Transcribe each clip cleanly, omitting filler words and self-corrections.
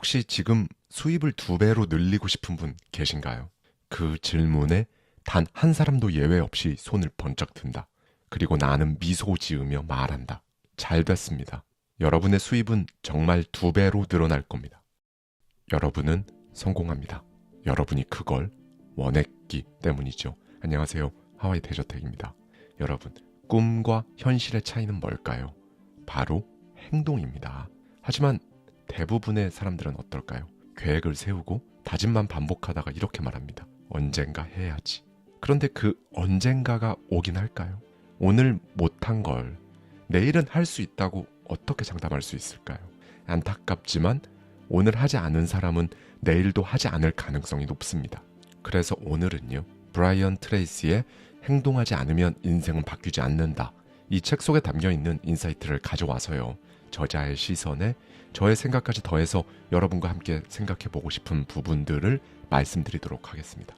혹시 지금 수입을 2배로 늘리고 싶은 분 계신가요? 그 질문에 단 한 사람도 예외 없이 손을 번쩍 든다. 그리고 나는 미소 지으며 말한다. 잘 됐습니다. 여러분의 수입은 정말 2배로 늘어날 겁니다. 여러분은 성공합니다. 여러분이 그걸 원했기 때문이죠. 안녕하세요. 하와이 대저택입니다. 여러분, 꿈과 현실의 차이는 뭘까요? 바로 행동입니다. 하지만 대부분의 사람들은 어떨까요? 계획을 세우고 다짐만 반복하다가 이렇게 말합니다. 언젠가 해야지. 그런데 그 언젠가가 오긴 할까요? 오늘 못한 걸 내일은 할 수 있다고 어떻게 장담할 수 있을까요? 안타깝지만 오늘 하지 않은 사람은 내일도 하지 않을 가능성이 높습니다. 그래서 오늘은요, 브라이언 트레이시의 행동하지 않으면 인생은 바뀌지 않는다. 이 책 속에 담겨있는 인사이트를 가져와서요, 저자의 시선에 저의 생각까지 더해서 여러분과 함께 생각해보고 싶은 부분들을 말씀드리도록 하겠습니다.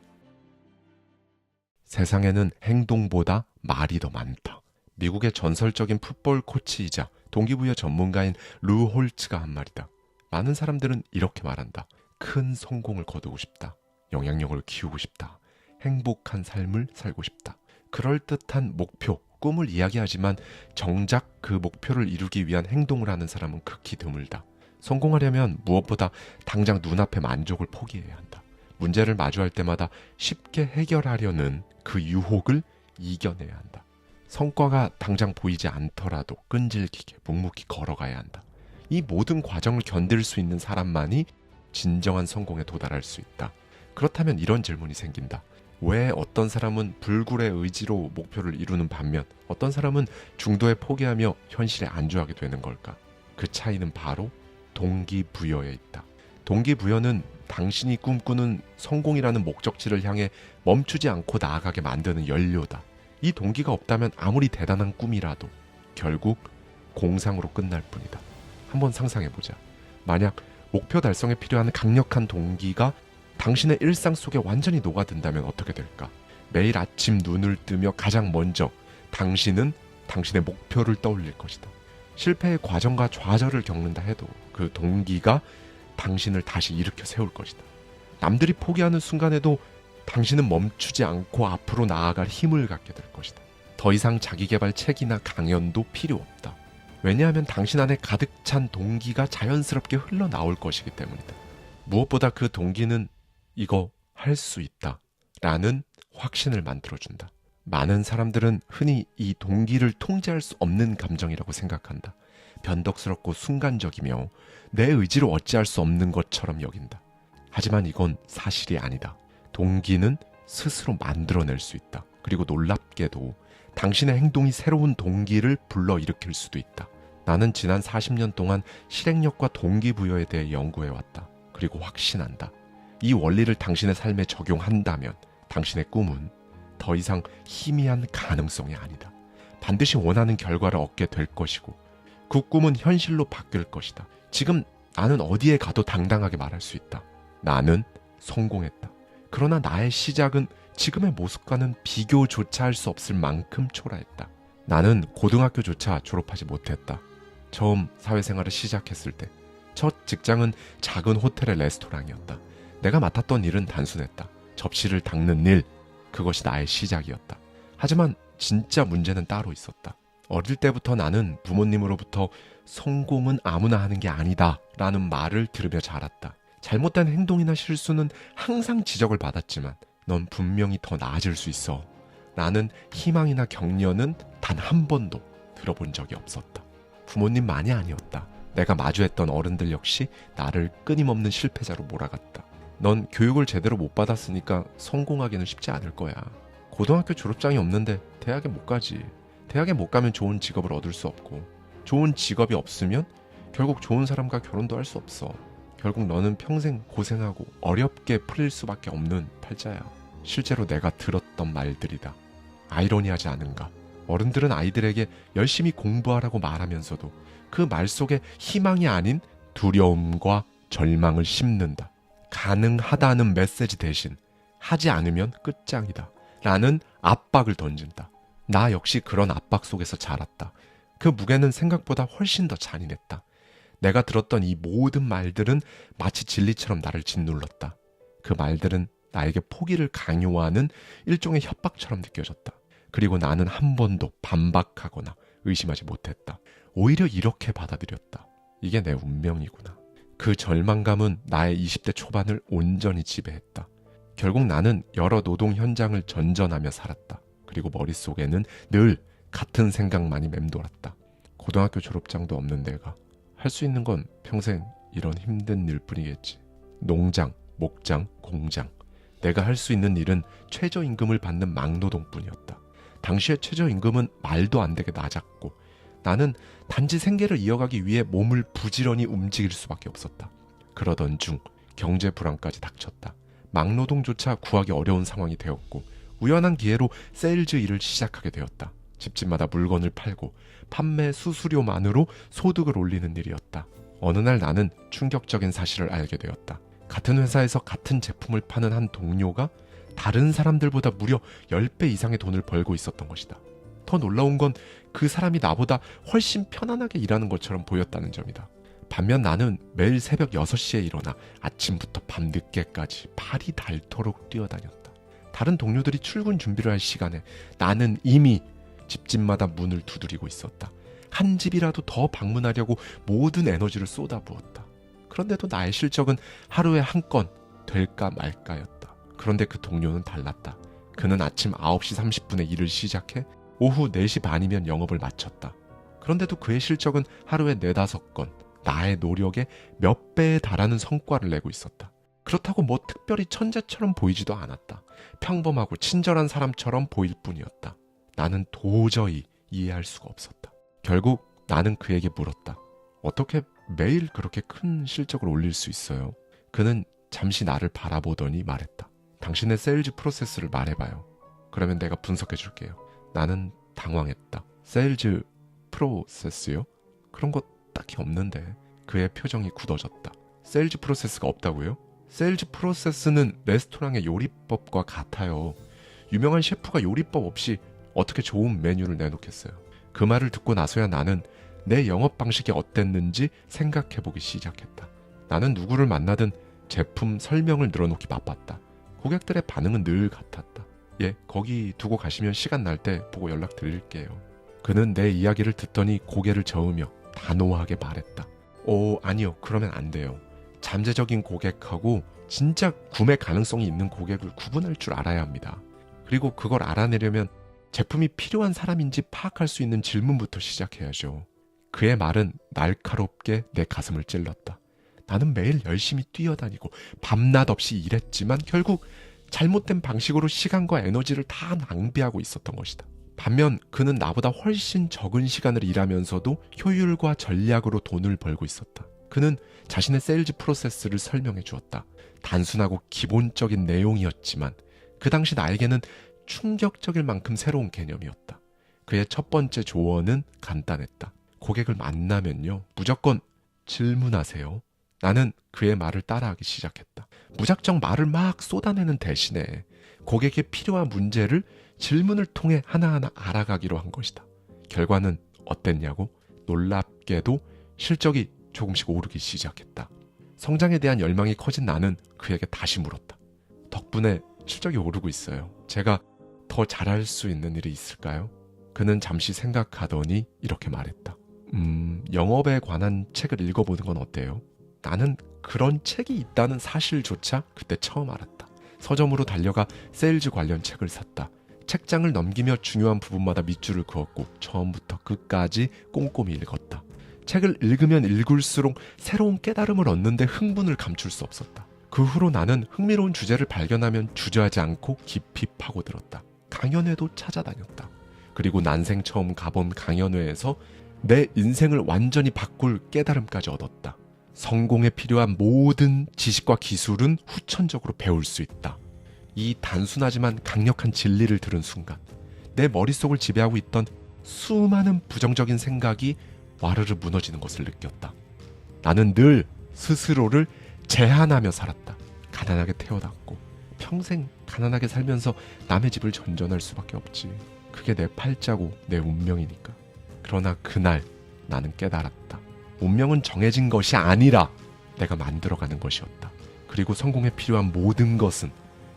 세상에는 행동보다 말이 더 많다. 미국의 전설적인 풋볼 코치이자 동기부여 전문가인 루 홀츠가 한 말이다. 많은 사람들은 이렇게 말한다. 큰 성공을 거두고 싶다. 영향력을 키우고 싶다. 행복한 삶을 살고 싶다. 그럴듯한 목표, 꿈을 이야기하지만 정작 그 목표를 이루기 위한 행동을 하는 사람은 극히 드물다. 성공하려면 무엇보다 당장 눈앞의 만족을 포기해야 한다. 문제를 마주할 때마다 쉽게 해결하려는 그 유혹을 이겨내야 한다. 성과가 당장 보이지 않더라도 끈질기게 묵묵히 걸어가야 한다. 이 모든 과정을 견딜 수 있는 사람만이 진정한 성공에 도달할 수 있다. 그렇다면 이런 질문이 생긴다. 왜 어떤 사람은 불굴의 의지로 목표를 이루는 반면 어떤 사람은 중도에 포기하며 현실에 안주하게 되는 걸까? 그 차이는 바로 동기부여에 있다. 동기부여는 당신이 꿈꾸는 성공이라는 목적지를 향해 멈추지 않고 나아가게 만드는 연료다. 이 동기가 없다면 아무리 대단한 꿈이라도 결국 공상으로 끝날 뿐이다. 한번 상상해보자. 만약 목표 달성에 필요한 강력한 동기가 당신의 일상 속에 완전히 녹아든다면 어떻게 될까? 매일 아침 눈을 뜨며 가장 먼저 당신은 당신의 목표를 떠올릴 것이다. 실패의 과정과 좌절을 겪는다 해도 그 동기가 당신을 다시 일으켜 세울 것이다. 남들이 포기하는 순간에도 당신은 멈추지 않고 앞으로 나아갈 힘을 갖게 될 것이다. 더 이상 자기계발 책이나 강연도 필요 없다. 왜냐하면 당신 안에 가득 찬 동기가 자연스럽게 흘러나올 것이기 때문이다. 무엇보다 그 동기는 이거 할 수 있다 라는 확신을 만들어준다. 많은 사람들은 흔히 이 동기를 통제할 수 없는 감정이라고 생각한다. 변덕스럽고 순간적이며 내 의지로 어찌할 수 없는 것처럼 여긴다. 하지만 이건 사실이 아니다. 동기는 스스로 만들어낼 수 있다. 그리고 놀랍게도 당신의 행동이 새로운 동기를 불러일으킬 수도 있다. 나는 지난 40년 동안 실행력과 동기부여에 대해 연구해왔다. 그리고 확신한다. 이 원리를 당신의 삶에 적용한다면 당신의 꿈은 더 이상 희미한 가능성이 아니다. 반드시 원하는 결과를 얻게 될 것이고 그 꿈은 현실로 바뀔 것이다. 지금 나는 어디에 가도 당당하게 말할 수 있다. 나는 성공했다. 그러나 나의 시작은 지금의 모습과는 비교조차 할 수 없을 만큼 초라했다. 나는 고등학교조차 졸업하지 못했다. 처음 사회생활을 시작했을 때 첫 직장은 작은 호텔의 레스토랑이었다. 내가 맡았던 일은 단순했다. 접시를 닦는 일, 그것이 나의 시작이었다. 하지만 진짜 문제는 따로 있었다. 어릴 때부터 나는 부모님으로부터 성공은 아무나 하는 게 아니다 라는 말을 들으며 자랐다. 잘못된 행동이나 실수는 항상 지적을 받았지만 넌 분명히 더 나아질 수 있어. 나는 희망이나 격려는 단 한 번도 들어본 적이 없었다. 부모님만이 아니었다. 내가 마주했던 어른들 역시 나를 끊임없는 실패자로 몰아갔다. 넌 교육을 제대로 못 받았으니까 성공하기는 쉽지 않을 거야. 고등학교 졸업장이 없는데 대학에 못 가지. 대학에 못 가면 좋은 직업을 얻을 수 없고 좋은 직업이 없으면 결국 좋은 사람과 결혼도 할 수 없어. 결국 너는 평생 고생하고 어렵게 풀릴 수밖에 없는 팔자야. 실제로 내가 들었던 말들이다. 아이러니하지 않은가? 어른들은 아이들에게 열심히 공부하라고 말하면서도 그 말 속에 희망이 아닌 두려움과 절망을 심는다. 가능하다는 메시지 대신 하지 않으면 끝장이다 라는 압박을 던진다. 나 역시 그런 압박 속에서 자랐다. 그 무게는 생각보다 훨씬 더 잔인했다. 내가 들었던 이 모든 말들은 마치 진리처럼 나를 짓눌렀다. 그 말들은 나에게 포기를 강요하는 일종의 협박처럼 느껴졌다. 그리고 나는 한 번도 반박하거나 의심하지 못했다. 오히려 이렇게 받아들였다. 이게 내 운명이구나. 그 절망감은 나의 20대 초반을 온전히 지배했다. 결국 나는 여러 노동 현장을 전전하며 살았다. 그리고 머릿속에는 늘 같은 생각만이 맴돌았다. 고등학교 졸업장도 없는 내가 할 수 있는 건 평생 이런 힘든 일뿐이겠지. 농장, 목장, 공장. 내가 할 수 있는 일은 최저임금을 받는 막노동뿐이었다. 당시의 최저임금은 말도 안 되게 낮았고 나는 단지 생계를 이어가기 위해 몸을 부지런히 움직일 수밖에 없었다. 그러던 중 경제 불안까지 닥쳤다. 막노동조차 구하기 어려운 상황이 되었고 우연한 기회로 세일즈 일을 시작하게 되었다. 집집마다 물건을 팔고 판매 수수료만으로 소득을 올리는 일이었다. 어느 날 나는 충격적인 사실을 알게 되었다. 같은 회사에서 같은 제품을 파는 한 동료가 다른 사람들보다 무려 10배 이상의 돈을 벌고 있었던 것이다. 더 놀라운 건 그 사람이 나보다 훨씬 편안하게 일하는 것처럼 보였다는 점이다. 반면 나는 매일 새벽 6시에 일어나 아침부터 밤 늦게까지 발이 닳도록 뛰어다녔다. 다른 동료들이 출근 준비를 할 시간에 나는 이미 집집마다 문을 두드리고 있었다. 한 집이라도 더 방문하려고 모든 에너지를 쏟아부었다. 그런데도 나의 실적은 하루에 한 건 될까 말까였다. 그런데 그 동료는 달랐다. 그는 아침 9시 30분에 일을 시작해 오후 4시 반이면 영업을 마쳤다. 그런데도 그의 실적은 하루에 4-5건, 나의 노력의 몇 배에 달하는 성과를 내고 있었다. 그렇다고 뭐 특별히 천재처럼 보이지도 않았다. 평범하고 친절한 사람처럼 보일 뿐이었다. 나는 도저히 이해할 수가 없었다. 결국 나는 그에게 물었다. 어떻게 매일 그렇게 큰 실적을 올릴 수 있어요? 그는 잠시 나를 바라보더니 말했다. 당신의 세일즈 프로세스를 말해봐요. 그러면 내가 분석해 줄게요. 나는 당황했다. 세일즈 프로세스요? 그런 거 딱히 없는데. 그의 표정이 굳어졌다. 세일즈 프로세스가 없다고요? 세일즈 프로세스는 레스토랑의 요리법과 같아요. 유명한 셰프가 요리법 없이 어떻게 좋은 메뉴를 내놓겠어요. 그 말을 듣고 나서야 나는 내 영업 방식이 어땠는지 생각해보기 시작했다. 나는 누구를 만나든 제품 설명을 늘어놓기 바빴다. 고객들의 반응은 늘 같았다. 예, 거기 두고 가시면 시간 날 때 보고 연락드릴게요. 그는 내 이야기를 듣더니 고개를 저으며 단호하게 말했다. 아니요. 그러면 안 돼요. 잠재적인 고객하고 진짜 구매 가능성이 있는 고객을 구분할 줄 알아야 합니다. 그리고 그걸 알아내려면 제품이 필요한 사람인지 파악할 수 있는 질문부터 시작해야죠. 그의 말은 날카롭게 내 가슴을 찔렀다. 나는 매일 열심히 뛰어다니고 밤낮 없이 일했지만 결국 잘못된 방식으로 시간과 에너지를 다 낭비하고 있었던 것이다. 반면 그는 나보다 훨씬 적은 시간을 일하면서도 효율과 전략으로 돈을 벌고 있었다. 그는 자신의 세일즈 프로세스를 설명해 주었다. 단순하고 기본적인 내용이었지만 그 당시 나에게는 충격적일 만큼 새로운 개념이었다. 그의 첫 번째 조언은 간단했다. 고객을 만나면요, 무조건 질문하세요. 나는 그의 말을 따라하기 시작했다. 무작정 말을 막 쏟아내는 대신에 고객의 필요한 문제를 질문을 통해 하나하나 알아가기로 한 것이다. 결과는 어땠냐고? 놀랍게도 실적이 조금씩 오르기 시작했다. 성장에 대한 열망이 커진 나는 그에게 다시 물었다. 덕분에 실적이 오르고 있어요. 제가 더 잘할 수 있는 일이 있을까요? 그는 잠시 생각하더니 이렇게 말했다. 영업에 관한 책을 읽어보는 건 어때요? 나는 그런 책이 있다는 사실조차 그때 처음 알았다. 서점으로 달려가 세일즈 관련 책을 샀다. 책장을 넘기며 중요한 부분마다 밑줄을 그었고 처음부터 끝까지 꼼꼼히 읽었다. 책을 읽으면 읽을수록 새로운 깨달음을 얻는데 흥분을 감출 수 없었다. 그 후로 나는 흥미로운 주제를 발견하면 주저하지 않고 깊이 파고들었다. 강연회도 찾아다녔다. 그리고 난생 처음 가본 강연회에서 내 인생을 완전히 바꿀 깨달음까지 얻었다. 성공에 필요한 모든 지식과 기술은 후천적으로 배울 수 있다. 이 단순하지만 강력한 진리를 들은 순간 내 머릿속을 지배하고 있던 수많은 부정적인 생각이 와르르 무너지는 것을 느꼈다. 나는 늘 스스로를 제한하며 살았다. 가난하게 태어났고 평생 가난하게 살면서 남의 집을 전전할 수밖에 없지. 그게 내 팔자고 내 운명이니까. 그러나 그날 나는 깨달았다. 운명은 정해진 것이 아니라 내가 만들어가는 것이었다. 그리고 성공에 필요한 모든 것은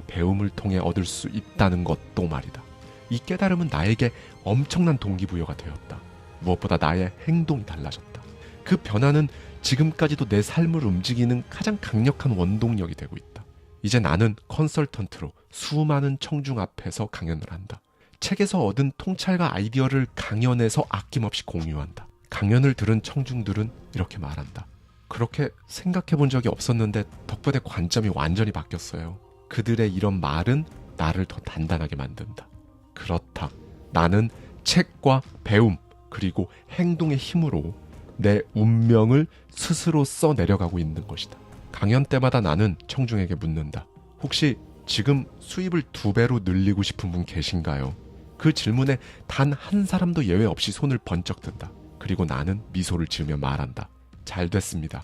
배움을 통해 얻을 수 있다는 것도 말이다. 이 깨달음은 나에게 엄청난 동기부여가 되었다. 무엇보다 나의 행동이 달라졌다. 그 변화는 지금까지도 내 삶을 움직이는 가장 강력한 원동력이 되고 있다. 이제 나는 컨설턴트로 수많은 청중 앞에서 강연을 한다. 책에서 얻은 통찰과 아이디어를 강연에서 아낌없이 공유한다. 강연을 들은 청중들은 이렇게 말한다. 그렇게 생각해 본 적이 없었는데 덕분에 관점이 완전히 바뀌었어요. 그들의 이런 말은 나를 더 단단하게 만든다. 그렇다. 나는 책과 배움 그리고 행동의 힘으로 내 운명을 스스로 써내려가고 있는 것이다. 강연 때마다 나는 청중에게 묻는다. 혹시 지금 수입을 2배로 늘리고 싶은 분 계신가요? 그 질문에 단 한 사람도 예외 없이 손을 번쩍 든다. 그리고 나는 미소를 지으며 말한다. 잘 됐습니다.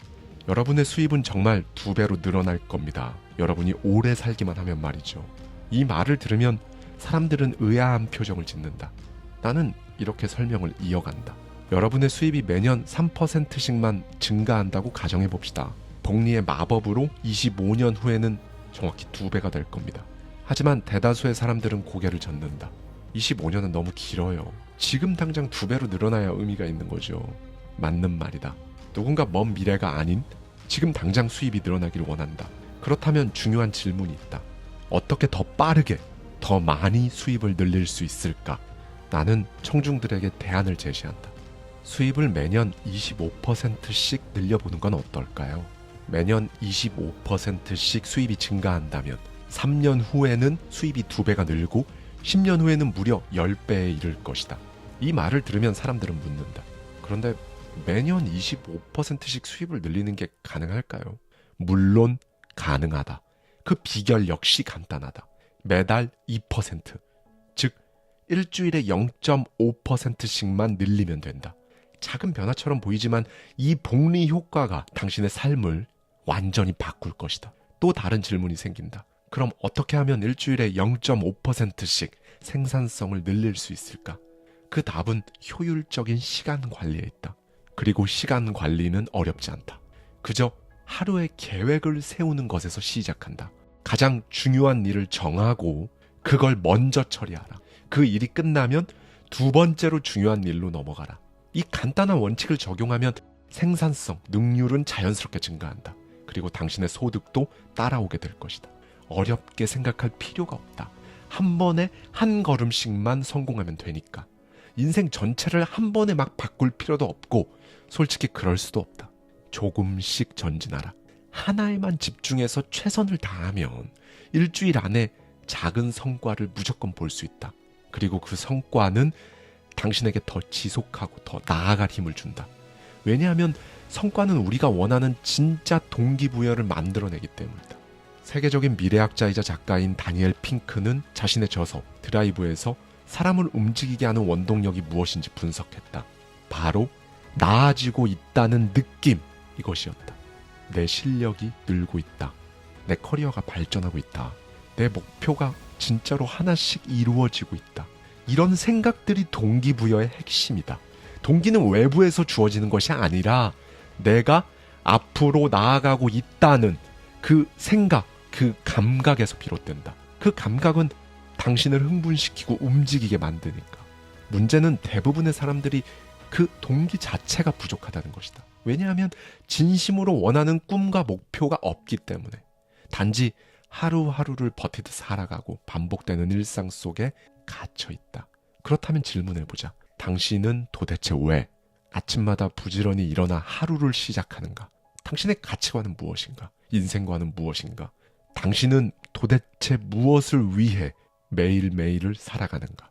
여러분의 수입은 정말 2배로 늘어날 겁니다. 여러분이 오래 살기만 하면 말이죠. 이 말을 들으면 사람들은 의아한 표정을 짓는다. 나는 이렇게 설명을 이어간다. 여러분의 수입이 매년 3%씩만 증가한다고 가정해 봅시다. 복리의 마법으로 25년 후에는 정확히 2배가 될 겁니다. 하지만 대다수의 사람들은 고개를 젓는다. 25년은 너무 길어요. 지금 당장 2배로 늘어나야 의미가 있는 거죠. 맞는 말이다. 누군가 먼 미래가 아닌 지금 당장 수입이 늘어나길 원한다. 그렇다면 중요한 질문이 있다. 어떻게 더 빠르게, 더 많이 수입을 늘릴 수 있을까? 나는 청중들에게 대안을 제시한다. 수입을 매년 25%씩 늘려보는 건 어떨까요? 매년 25%씩 수입이 증가한다면 3년 후에는 수입이 2배가 늘고 10년 후에는 무려 10배에 이를 것이다. 이 말을 들으면 사람들은 묻는다. 그런데 매년 25%씩 수입을 늘리는 게 가능할까요? 물론 가능하다. 그 비결 역시 간단하다. 매달 2%, 즉 일주일에 0.5%씩만 늘리면 된다. 작은 변화처럼 보이지만 이 복리 효과가 당신의 삶을 완전히 바꿀 것이다. 또 다른 질문이 생긴다. 그럼 어떻게 하면 일주일에 0.5%씩 생산성을 늘릴 수 있을까? 그 답은 효율적인 시간 관리에 있다. 그리고 시간 관리는 어렵지 않다. 그저 하루의 계획을 세우는 것에서 시작한다. 가장 중요한 일을 정하고 그걸 먼저 처리하라. 그 일이 끝나면 2번째로 중요한 일로 넘어가라. 이 간단한 원칙을 적용하면 생산성, 능률은 자연스럽게 증가한다. 그리고 당신의 소득도 따라오게 될 것이다. 어렵게 생각할 필요가 없다. 한 번에 한 걸음씩만 성공하면 되니까. 인생 전체를 한 번에 막 바꿀 필요도 없고 솔직히 그럴 수도 없다. 조금씩 전진하라. 하나에만 집중해서 최선을 다하면 일주일 안에 작은 성과를 무조건 볼 수 있다. 그리고 그 성과는 당신에게 더 지속하고 더 나아갈 힘을 준다. 왜냐하면 성과는 우리가 원하는 진짜 동기부여를 만들어내기 때문이다. 세계적인 미래학자이자 작가인 다니엘 핑크는 자신의 저서 드라이브에서 사람을 움직이게 하는 원동력이 무엇인지 분석했다. 바로 나아지고 있다는 느낌, 이것이었다. 내 실력이 늘고 있다. 내 커리어가 발전하고 있다. 내 목표가 진짜로 하나씩 이루어지고 있다. 이런 생각들이 동기부여의 핵심이다. 동기는 외부에서 주어지는 것이 아니라 내가 앞으로 나아가고 있다는 그 생각, 그 감각에서 비롯된다. 그 감각은 당신을 흥분시키고 움직이게 만드니까. 문제는 대부분의 사람들이 그 동기 자체가 부족하다는 것이다. 왜냐하면 진심으로 원하는 꿈과 목표가 없기 때문에. 단지 하루하루를 버티듯 살아가고 반복되는 일상 속에 갇혀있다. 그렇다면 질문해보자. 당신은 도대체 왜 아침마다 부지런히 일어나 하루를 시작하는가? 당신의 가치관은 무엇인가? 인생관은 무엇인가? 당신은 도대체 무엇을 위해 매일매일을 살아가는가?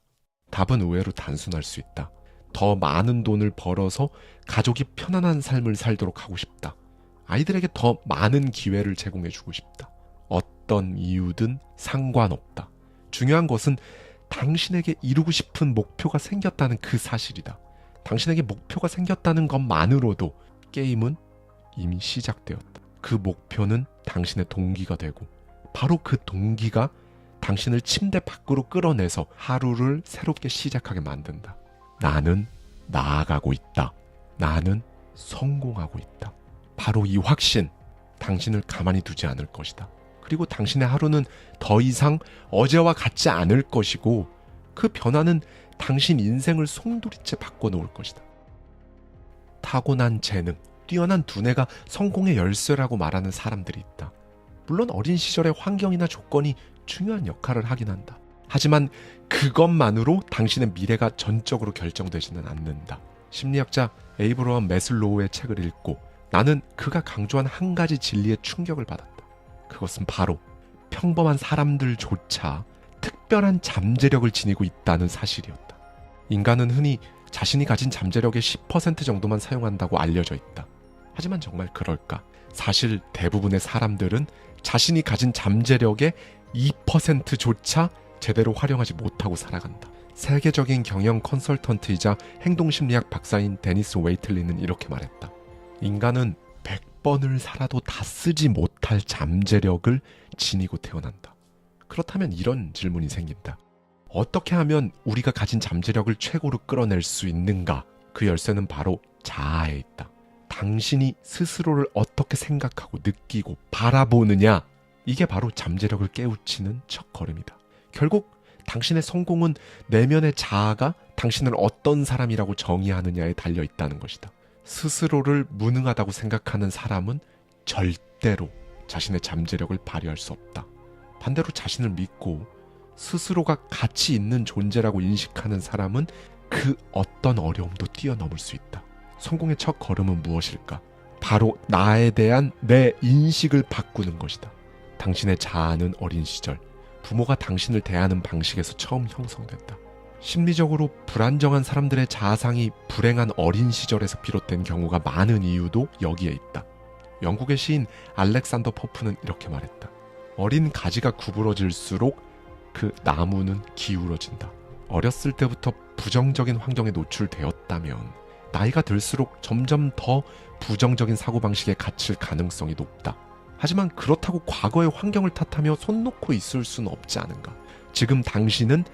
답은 의외로 단순할 수 있다. 더 많은 돈을 벌어서 가족이 편안한 삶을 살도록 하고 싶다. 아이들에게 더 많은 기회를 제공해주고 싶다. 어떤 이유든 상관없다. 중요한 것은 당신에게 이루고 싶은 목표가 생겼다는 그 사실이다. 당신에게 목표가 생겼다는 것만으로도 게임은 이미 시작되었다. 그 목표는 당신의 동기가 되고 바로 그 동기가 당신을 침대 밖으로 끌어내서 하루를 새롭게 시작하게 만든다. 나는 나아가고 있다. 나는 성공하고 있다. 바로 이 확신, 당신을 가만히 두지 않을 것이다. 그리고 당신의 하루는 더 이상 어제와 같지 않을 것이고 그 변화는 당신 인생을 송두리째 바꿔놓을 것이다. 타고난 재능, 뛰어난 두뇌가 성공의 열쇠라고 말하는 사람들이 있다. 물론 어린 시절의 환경이나 조건이 중요한 역할을 하긴 한다. 하지만 그것만으로 당신의 미래가 전적으로 결정되지는 않는다. 심리학자 에이브러함 매슬로우의 책을 읽고 나는 그가 강조한 한 가지 진리에 충격을 받았다. 그것은 바로 평범한 사람들조차 특별한 잠재력을 지니고 있다는 사실이었다. 인간은 흔히 자신이 가진 잠재력의 10% 정도만 사용한다고 알려져 있다. 하지만 정말 그럴까? 사실 대부분의 사람들은 자신이 가진 잠재력의 2%조차 제대로 활용하지 못하고 살아간다. 세계적인 경영 컨설턴트이자 행동심리학 박사인 데니스 웨이틀리는 이렇게 말했다. 인간은 100번을 살아도 다 쓰지 못할 잠재력을 지니고 태어난다. 그렇다면 이런 질문이 생긴다. 어떻게 하면 우리가 가진 잠재력을 최고로 끌어낼 수 있는가? 그 열쇠는 바로 자아에 있다. 당신이 스스로를 어떻게 생각하고 느끼고 바라보느냐? 이게 바로 잠재력을 깨우치는 첫걸음이다. 결국 당신의 성공은 내면의 자아가 당신을 어떤 사람이라고 정의하느냐에 달려 있다는 것이다. 스스로를 무능하다고 생각하는 사람은 절대로 자신의 잠재력을 발휘할 수 없다. 반대로 자신을 믿고 스스로가 가치 있는 존재라고 인식하는 사람은 그 어떤 어려움도 뛰어넘을 수 있다. 성공의 첫 걸음은 무엇일까? 바로 나에 대한 내 인식을 바꾸는 것이다. 당신의 자아는 어린 시절, 부모가 당신을 대하는 방식에서 처음 형성된다. 심리적으로 불안정한 사람들의 자아상이 불행한 어린 시절에서 비롯된 경우가 많은 이유도 여기에 있다. 영국의 시인 알렉산더 포프는 이렇게 말했다. 어린 가지가 구부러질수록 그 나무는 기울어진다. 어렸을 때부터 부정적인 환경에 노출되었다면 나이가 들수록 점점 더 부정적인 사고방식에 갇힐 가능성이 높다. 하지만 그렇다고 과거의 환경을 탓하며 손 놓고 있을 수는 없지 않은가. 지금 당신은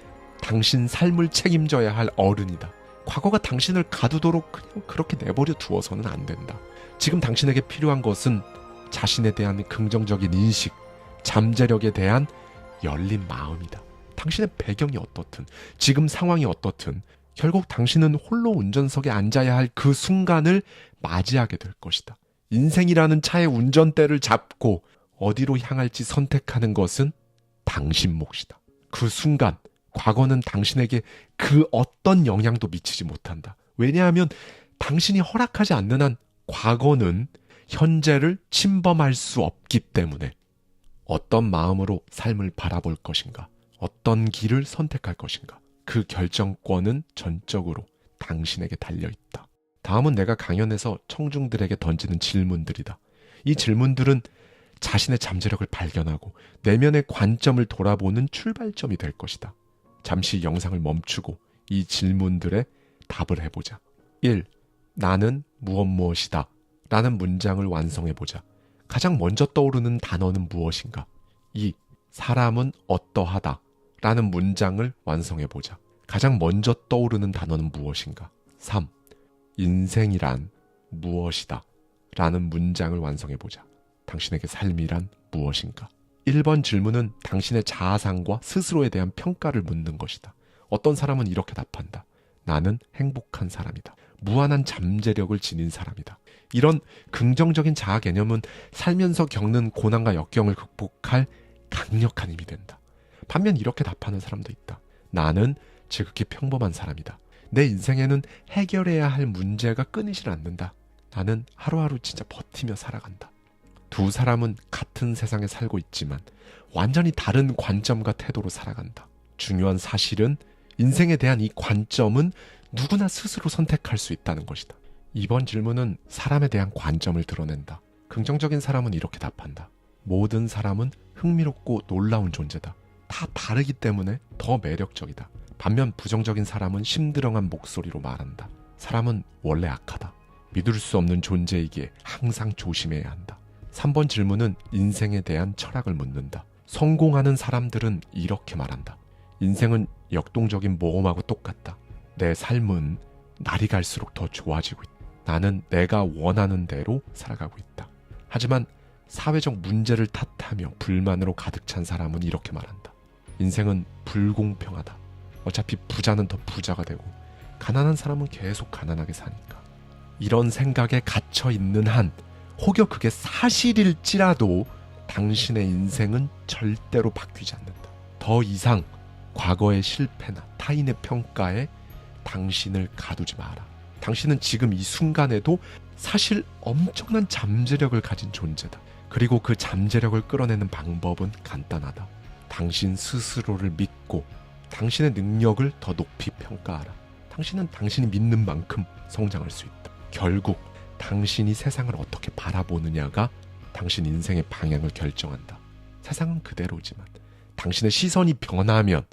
당신 삶을 책임져야 할 어른이다. 과거가 당신을 가두도록 그냥 그렇게 내버려 두어서는 안 된다. 지금 당신에게 필요한 것은 자신에 대한 긍정적인 인식, 잠재력에 대한 열린 마음이다. 당신의 배경이 어떻든, 지금 상황이 어떻든 결국 당신은 홀로 운전석에 앉아야 할 그 순간을 맞이하게 될 것이다. 인생이라는 차의 운전대를 잡고 어디로 향할지 선택하는 것은 당신 몫이다. 그 순간 과거는 당신에게 그 어떤 영향도 미치지 못한다. 왜냐하면 당신이 허락하지 않는 한 과거는 현재를 침범할 수 없기 때문에 어떤 마음으로 삶을 바라볼 것인가, 어떤 길을 선택할 것인가, 그 결정권은 전적으로 당신에게 달려있다. 다음은 내가 강연에서 청중들에게 던지는 질문들이다. 이 질문들은 자신의 잠재력을 발견하고 내면의 관점을 돌아보는 출발점이 될 것이다. 잠시 영상을 멈추고 이 질문들에 답을 해보자. 1. 나는 무엇이다 라는 문장을 완성해보자. 가장 먼저 떠오르는 단어는 무엇인가? 2. 사람은 어떠하다 라는 문장을 완성해보자. 가장 먼저 떠오르는 단어는 무엇인가? 3. 인생이란 무엇이다 라는 문장을 완성해보자. 당신에게 삶이란 무엇인가? 1번 질문은 당신의 자아상과 스스로에 대한 평가를 묻는 것이다. 어떤 사람은 이렇게 답한다. 나는 행복한 사람이다. 무한한 잠재력을 지닌 사람이다. 이런 긍정적인 자아 개념은 살면서 겪는 고난과 역경을 극복할 강력한 힘이 된다. 반면 이렇게 답하는 사람도 있다. 나는 지극히 평범한 사람이다. 내 인생에는 해결해야 할 문제가 끊이질 않는다. 나는 하루하루 진짜 버티며 살아간다. 두 사람은 같은 세상에 살고 있지만 완전히 다른 관점과 태도로 살아간다. 중요한 사실은 인생에 대한 이 관점은 누구나 스스로 선택할 수 있다는 것이다. 이번 질문은 사람에 대한 관점을 드러낸다. 긍정적인 사람은 이렇게 답한다. 모든 사람은 흥미롭고 놀라운 존재다. 다 다르기 때문에 더 매력적이다. 반면 부정적인 사람은 심드렁한 목소리로 말한다. 사람은 원래 악하다. 믿을 수 없는 존재이기에 항상 조심해야 한다. 3번 질문은 인생에 대한 철학을 묻는다. 성공하는 사람들은 이렇게 말한다. 인생은 역동적인 모험하고 똑같다. 내 삶은 날이 갈수록 더 좋아지고 있다. 나는 내가 원하는 대로 살아가고 있다. 하지만 사회적 문제를 탓하며 불만으로 가득 찬 사람은 이렇게 말한다. 인생은 불공평하다. 어차피 부자는 더 부자가 되고 가난한 사람은 계속 가난하게 사니까. 이런 생각에 갇혀 있는 한 혹여 그게 사실일지라도 당신의 인생은 절대로 바뀌지 않는다. 더 이상 과거의 실패나 타인의 평가에 당신을 가두지 마라. 당신은 지금 이 순간에도 사실 엄청난 잠재력을 가진 존재다. 그리고 그 잠재력을 끌어내는 방법은 간단하다. 당신 스스로를 믿고 당신의 능력을 더 높이 평가하라. 당신은 당신이 믿는 만큼 성장할 수 있다. 결국 당신이 세상을 어떻게 바라보느냐가 당신 인생의 방향을 결정한다. 세상은 그대로지만 당신의 시선이 변하면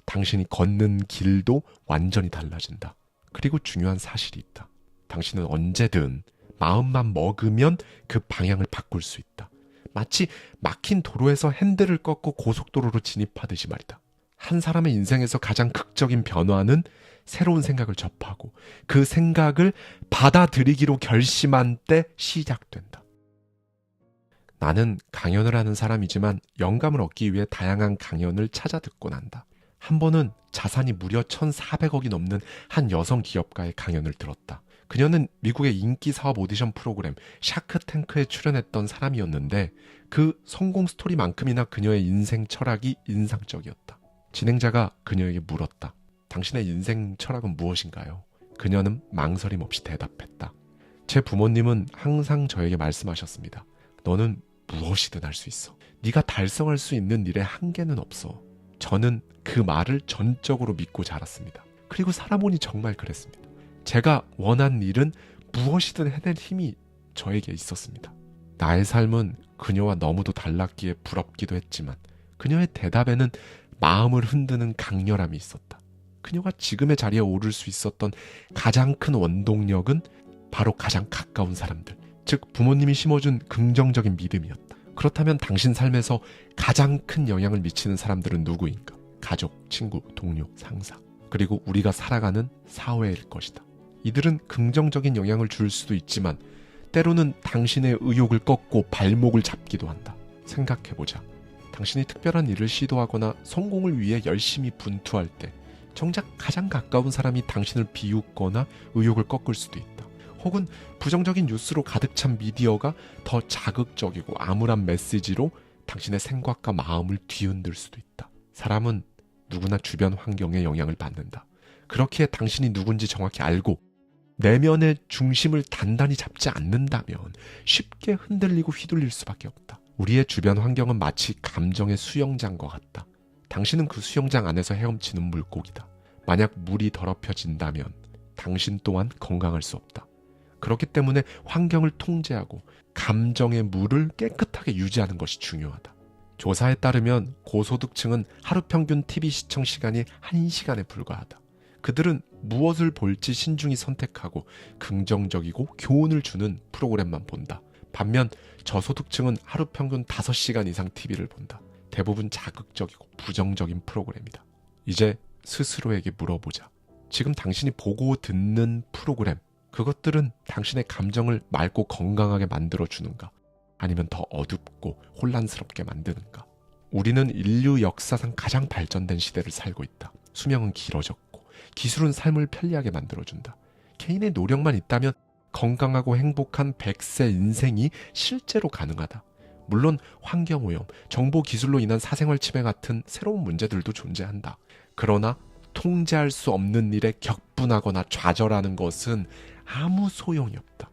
당신이 걷는 길도 완전히 달라진다. 그리고 중요한 사실이 있다. 당신은 언제든 마음만 먹으면 그 방향을 바꿀 수 있다. 마치 막힌 도로에서 핸들을 꺾고 고속도로로 진입하듯이 말이다. 한 사람의 인생에서 가장 극적인 변화는 새로운 생각을 접하고 그 생각을 받아들이기로 결심한 때 시작된다. 나는 강연을 하는 사람이지만 영감을 얻기 위해 다양한 강연을 찾아 듣곤 한다. 한 번은 자산이 무려 1,400억이 넘는 한 여성 기업가의 강연을 들었다. 그녀는 미국의 인기 사업 오디션 프로그램 샤크탱크에 출연했던 사람이었는데 그 성공 스토리만큼이나 그녀의 인생 철학이 인상적이었다. 진행자가 그녀에게 물었다. 당신의 인생 철학은 무엇인가요? 그녀는 망설임 없이 대답했다. 제 부모님은 항상 저에게 말씀하셨습니다. 너는 무엇이든 할 수 있어. 네가 달성할 수 있는 일에 한계는 없어. 저는 그 말을 전적으로 믿고 자랐습니다. 그리고 살아보니 정말 그랬습니다. 제가 원한 일은 무엇이든 해낼 힘이 저에게 있었습니다. 나의 삶은 그녀와 너무도 달랐기에 부럽기도 했지만 그녀의 대답에는 마음을 흔드는 강렬함이 있었다. 그녀가 지금의 자리에 오를 수 있었던 가장 큰 원동력은 바로 가장 가까운 사람들, 즉 부모님이 심어준 긍정적인 믿음이었다. 그렇다면 당신 삶에서 가장 큰 영향을 미치는 사람들은 누구인가? 가족, 친구, 동료, 상사, 그리고 우리가 살아가는 사회일 것이다. 이들은 긍정적인 영향을 줄 수도 있지만 때로는 당신의 의욕을 꺾고 발목을 잡기도 한다. 생각해보자. 당신이 특별한 일을 시도하거나 성공을 위해 열심히 분투할 때 정작 가장 가까운 사람이 당신을 비웃거나 의욕을 꺾을 수도 있다. 혹은 부정적인 뉴스로 가득 찬 미디어가 더 자극적이고 암울한 메시지로 당신의 생각과 마음을 뒤흔들 수도 있다. 사람은 누구나 주변 환경에 영향을 받는다. 그렇기에 당신이 누군지 정확히 알고 내면의 중심을 단단히 잡지 않는다면 쉽게 흔들리고 휘둘릴 수밖에 없다. 우리의 주변 환경은 마치 감정의 수영장과 같다. 당신은 그 수영장 안에서 헤엄치는 물고기다. 만약 물이 더럽혀진다면 당신 또한 건강할 수 없다. 그렇기 때문에 환경을 통제하고 감정의 물을 깨끗하게 유지하는 것이 중요하다. 조사에 따르면 고소득층은 하루 평균 TV 시청 시간이 1시간에 불과하다. 그들은 무엇을 볼지 신중히 선택하고 긍정적이고 교훈을 주는 프로그램만 본다. 반면 저소득층은 하루 평균 5시간 이상 TV를 본다. 대부분 자극적이고 부정적인 프로그램이다. 이제 스스로에게 물어보자. 지금 당신이 보고 듣는 프로그램, 그것들은 당신의 감정을 맑고 건강하게 만들어주는가? 아니면 더 어둡고 혼란스럽게 만드는가? 우리는 인류 역사상 가장 발전된 시대를 살고 있다. 수명은 길어졌고 기술은 삶을 편리하게 만들어준다. 개인의 노력만 있다면 건강하고 행복한 100세 인생이 실제로 가능하다. 물론 환경오염, 정보기술로 인한 사생활 침해 같은 새로운 문제들도 존재한다. 그러나 통제할 수 없는 일에 격분하거나 좌절하는 것은 아무 소용이 없다.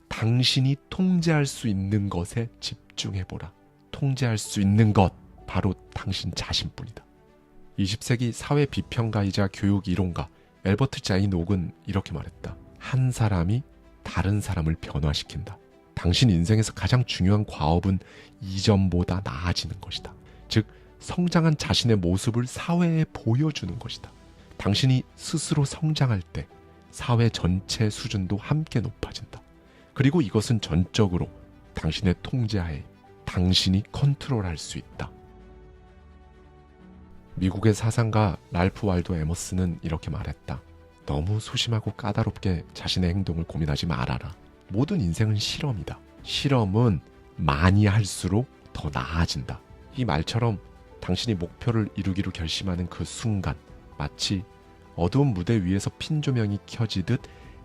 당신이 통제할 수 있는 것에 집중해보라. 통제할 수 있는 것, 바로 당신 자신뿐이다. 20세기 사회 비평가이자 교육 이론가 엘버트 자이녹은 이렇게 말했다. 한 사람이 다른 사람을 변화시킨다. 당신 인생에서 가장 중요한 과업은 이전보다 나아지는 것이다. 즉, 성장한 자신의 모습을 사회에 보여주는 것이다. 당신이 스스로 성장할 때 사회 전체 수준도 함께 높아진다. 그리고 이것은 전적으로 당신의 통제하에 당신이 컨트롤할 수 있다. 미국의 사상가 랄프 waldo 에머슨은 이렇게 말했다. 너무 소심하고 까다롭게 자신의 행동을 고민하지 말아라. 모든 인생은 실험이다. 실험은 많이 할수록 더 나아진다. 이 말처럼 당신이 목표를 이루기로 결심하는 그 순간, 마치 어두운 무대 위에서 핀 조명이 켜지듯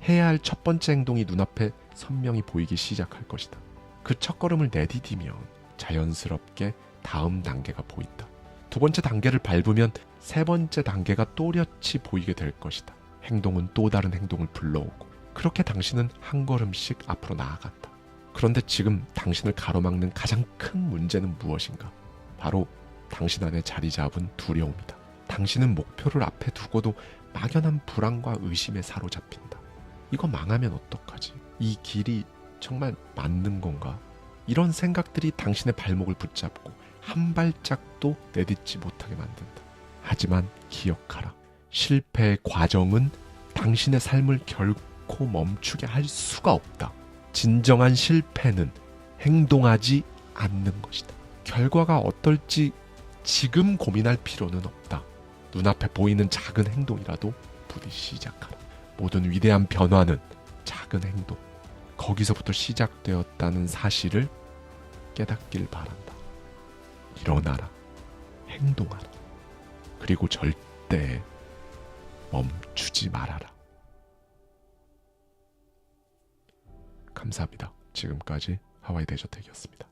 해야 할 첫 번째 행동이 눈앞에 선명히 보이기 시작할 것이다. 그 첫걸음을 내디디면 자연스럽게 다음 단계가 보인다. 두 번째 단계를 밟으면 세 번째 단계가 또렷이 보이게 될 것이다. 행동은 또 다른 행동을 불러오고, 그렇게 당신은 한 걸음씩 앞으로 나아간다. 그런데 지금 당신을 가로막는 가장 큰 문제는 무엇인가? 바로 당신 안에 자리 잡은 두려움이다. 당신은 목표를 앞에 두고도 막연한 불안과 의심에 사로잡힌다. 이거 망하면 어떡하지? 이 길이 정말 맞는 건가? 이런 생각들이 당신의 발목을 붙잡고 한 발짝도 내딛지 못하게 만든다. 하지만 기억하라. 실패의 과정은 당신의 삶을 결코 멈추게 할 수가 없다. 진정한 실패는 행동하지 않는 것이다. 결과가 어떨지 지금 고민할 필요는 없다. 눈앞에 보이는 작은 행동이라도 부디 시작하라. 모든 위대한 변화는 작은 행동, 거기서부터 시작되었다는 사실을 깨닫길 바란다. 일어나라. 행동하라. 그리고 절대 멈추지 말아라. 감사합니다. 지금까지 하와이 데저텍이었습니다.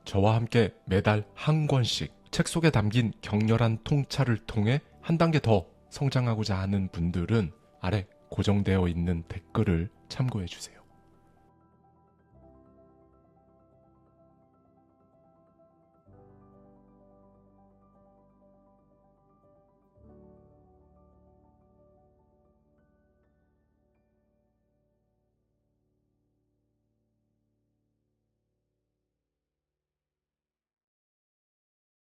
저와 함께 매달 한 권씩 책 속에 담긴 격렬한 통찰을 통해 한 단계 더 성장하고자 하는 분들은 아래 고정되어 있는 댓글을 참고해 주세요.